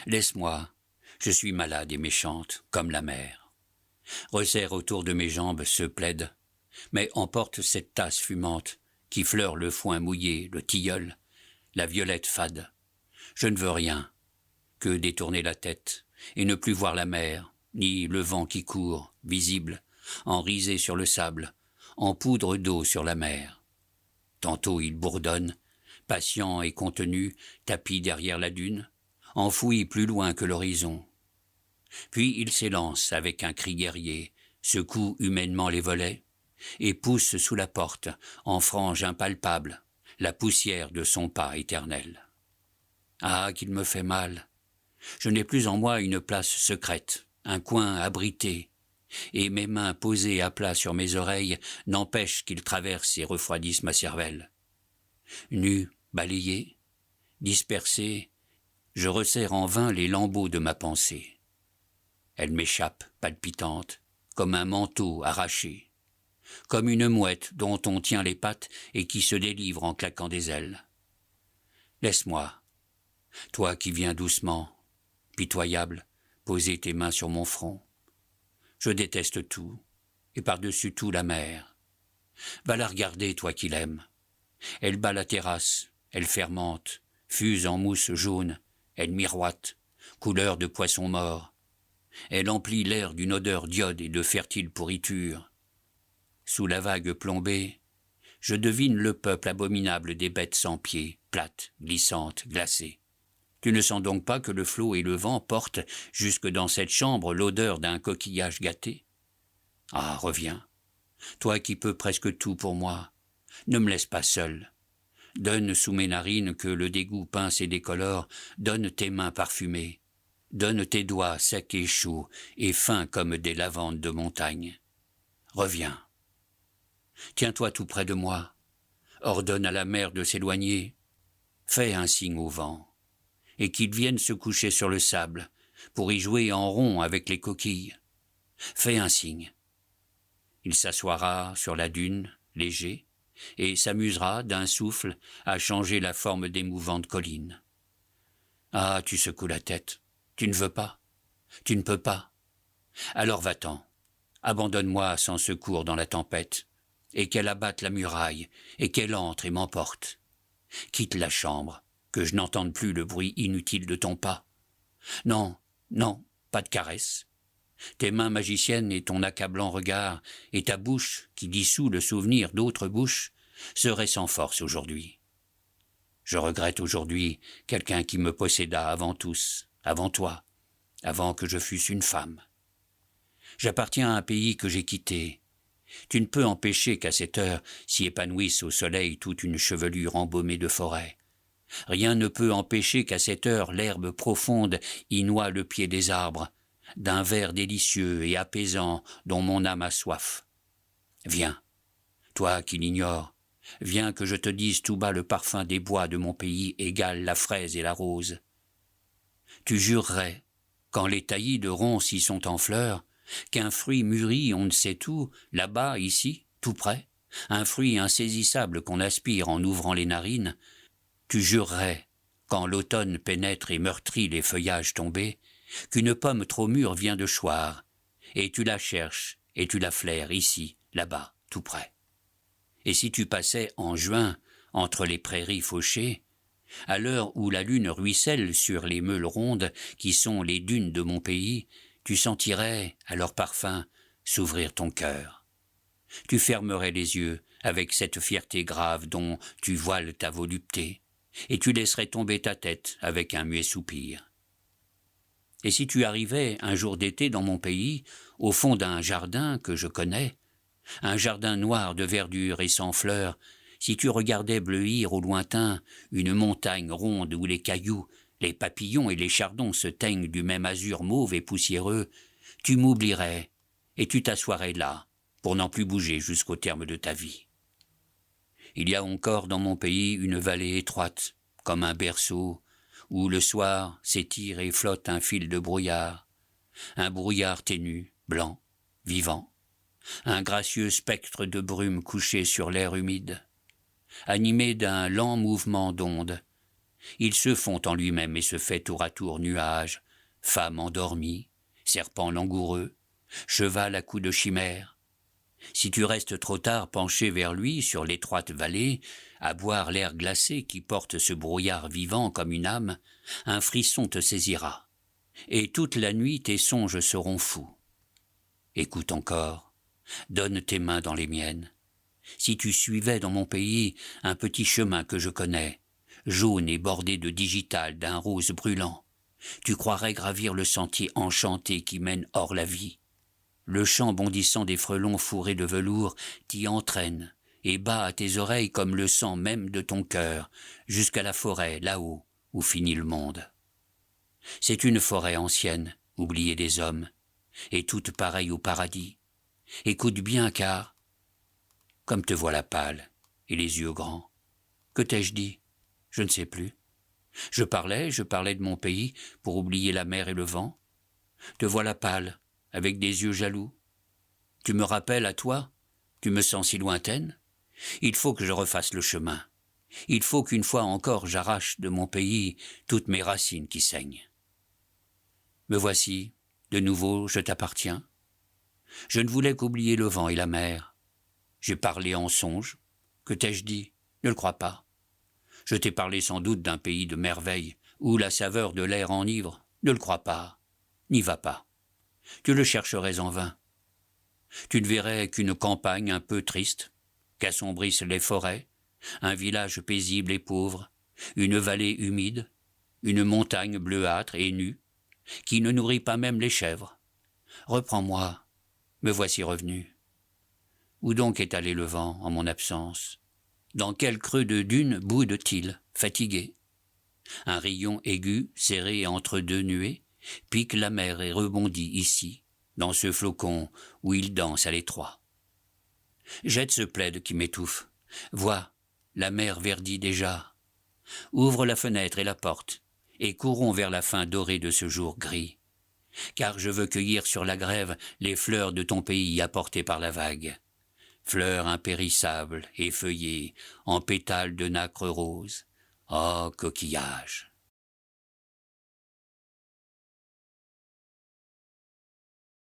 Laisse-moi, je suis malade et méchante, comme la mer. Resserre autour de mes jambes ce plaid, mais emporte cette tasse fumante qui fleure le foin mouillé, le tilleul, la violette fade. Je ne veux rien que détourner la tête et ne plus voir la mer, ni le vent qui court, visible, enrisé sur le sable, en poudre d'eau sur la mer. Tantôt il bourdonne, patient et contenu, tapi derrière la dune, enfoui plus loin que l'horizon. Puis il s'élance avec un cri guerrier, secoue humainement les volets, et pousse sous la porte, en frange impalpable, la poussière de son pas éternel. Ah, qu'il me fait mal! Je n'ai plus en moi une place secrète, un coin abrité, et mes mains posées à plat sur mes oreilles n'empêchent qu'ils traversent et refroidissent ma cervelle. Nu, balayé, dispersé, je resserre en vain les lambeaux de ma pensée. Elle m'échappe, palpitante, comme un manteau arraché, comme une mouette dont on tient les pattes et qui se délivre en claquant des ailes. Laisse-moi, toi qui viens doucement, pitoyable, poser tes mains sur mon front. Je déteste tout, et par-dessus tout la mer. Va la regarder, toi qui l'aimes. Elle bat la terrasse, elle fermente, fuse en mousse jaune, elle miroite, couleur de poisson mort. Elle emplit l'air d'une odeur d'iode et de fertile pourriture. Sous la vague plombée, je devine le peuple abominable des bêtes sans pieds, plates, glissantes, glacées. Tu ne sens donc pas que le flot et le vent portent jusque dans cette chambre l'odeur d'un coquillage gâté? Ah, reviens, toi qui peux presque tout pour moi, ne me laisse pas seul. Donne sous mes narines que le dégoût pince et décolore, donne tes mains parfumées, donne tes doigts secs et chauds et fins comme des lavandes de montagne. Reviens. Tiens-toi tout près de moi, ordonne à la mer de s'éloigner, fais un signe au vent, et qu'il vienne se coucher sur le sable, pour y jouer en rond avec les coquilles. Fais un signe. Il s'assoira sur la dune, léger, et s'amusera d'un souffle à changer la forme des mouvantes collines. Ah, tu secoues la tête, tu ne veux pas, tu ne peux pas. Alors va-t'en, abandonne-moi sans secours dans la tempête, et qu'elle abatte la muraille, et qu'elle entre et m'emporte. Quitte la chambre, que je n'entende plus le bruit inutile de ton pas. Non, non, pas de caresses. Tes mains magiciennes et ton accablant regard, et ta bouche, qui dissout le souvenir d'autres bouches, seraient sans force aujourd'hui. Je regrette aujourd'hui quelqu'un qui me posséda avant tous, avant toi, avant que je fusse une femme. J'appartiens à un pays que j'ai quitté. Tu ne peux empêcher qu'à cette heure s'y épanouisse au soleil toute une chevelure embaumée de forêt. Rien ne peut empêcher qu'à cette heure l'herbe profonde y noie le pied des arbres, d'un vert délicieux et apaisant dont mon âme a soif. Viens, toi qui l'ignores, viens que je te dise tout bas le parfum des bois de mon pays égale la fraise et la rose. Tu jurerais, quand les taillis de ronces y sont en fleurs, qu'un fruit mûri on ne sait où, là-bas, ici, tout près, un fruit insaisissable qu'on aspire en ouvrant les narines, tu jurerais, quand l'automne pénètre et meurtrit les feuillages tombés, qu'une pomme trop mûre vient de choir, et tu la cherches, et tu la flaires ici, là-bas, tout près. Et si tu passais en juin entre les prairies fauchées, à l'heure où la lune ruisselle sur les meules rondes qui sont les dunes de mon pays, tu sentirais, à leur parfum, s'ouvrir ton cœur. Tu fermerais les yeux avec cette fierté grave dont tu voiles ta volupté, et tu laisserais tomber ta tête avec un muet soupir. Et si tu arrivais un jour d'été dans mon pays, au fond d'un jardin que je connais, un jardin noir de verdure et sans fleurs, si tu regardais bleuir au lointain une montagne ronde où les cailloux, les papillons et les chardons se teignent du même azur mauve et poussiéreux, tu m'oublierais et tu t'assoirais là, pour n'en plus bouger jusqu'au terme de ta vie. Il y a encore dans mon pays une vallée étroite, comme un berceau, où le soir s'étire et flotte un fil de brouillard, un brouillard ténu, blanc, vivant, un gracieux spectre de brume couché sur l'air humide, animé d'un lent mouvement d'ondes, Il se fond en lui-même et se fait tour à tour nuage, femme endormie, serpent langoureux, cheval à coups de chimère. Si tu restes trop tard penché vers lui sur l'étroite vallée, à boire l'air glacé qui porte ce brouillard vivant comme une âme, un frisson te saisira, et toute la nuit tes songes seront fous. Écoute encore, donne tes mains dans les miennes. Si tu suivais dans mon pays un petit chemin que je connais, jaune et bordé de digital d'un rose brûlant, tu croirais gravir le sentier enchanté qui mène hors la vie. Le chant bondissant des frelons fourrés de velours t'y entraîne et bat à tes oreilles comme le sang même de ton cœur, jusqu'à la forêt, là-haut, où finit le monde. C'est une forêt ancienne, oubliée des hommes, et toute pareille au paradis. Écoute bien, car, comme te voilà pâle, et les yeux grands, que t'ai-je dit? Je ne sais plus. Je parlais de mon pays, pour oublier la mer et le vent. Te voilà pâle, avec des yeux jaloux. Tu me rappelles à toi? Tu me sens si lointaine? Il faut que je refasse le chemin. Il faut qu'une fois encore j'arrache de mon pays toutes mes racines qui saignent. Me voici, de nouveau je t'appartiens. Je ne voulais qu'oublier le vent et la mer. J'ai parlé en songe. Que t'ai-je dit? Ne le crois pas. Je t'ai parlé sans doute d'un pays de merveilles, où la saveur de l'air enivre. Ne le crois pas. N'y va pas. Tu le chercherais en vain. Tu ne verrais qu'une campagne un peu triste, qu'assombrissent les forêts, un village paisible et pauvre, une vallée humide, une montagne bleuâtre et nue, qui ne nourrit pas même les chèvres. Reprends-moi, me voici revenu. Où donc est allé le vent en mon absence? Dans quel creux de dune boude-t-il, fatigué? Un rayon aigu, serré entre deux nuées, pique la mer et rebondit ici, dans ce flocon où il danse à l'étroit. Jette ce plaid qui m'étouffe. Vois, la mer verdit déjà. Ouvre la fenêtre et la porte, et courons vers la fin dorée de ce jour gris. Car je veux cueillir sur la grève les fleurs de ton pays apportées par la vague. Fleurs impérissables, effeuillées, en pétales de nacre rose. Oh, coquillage!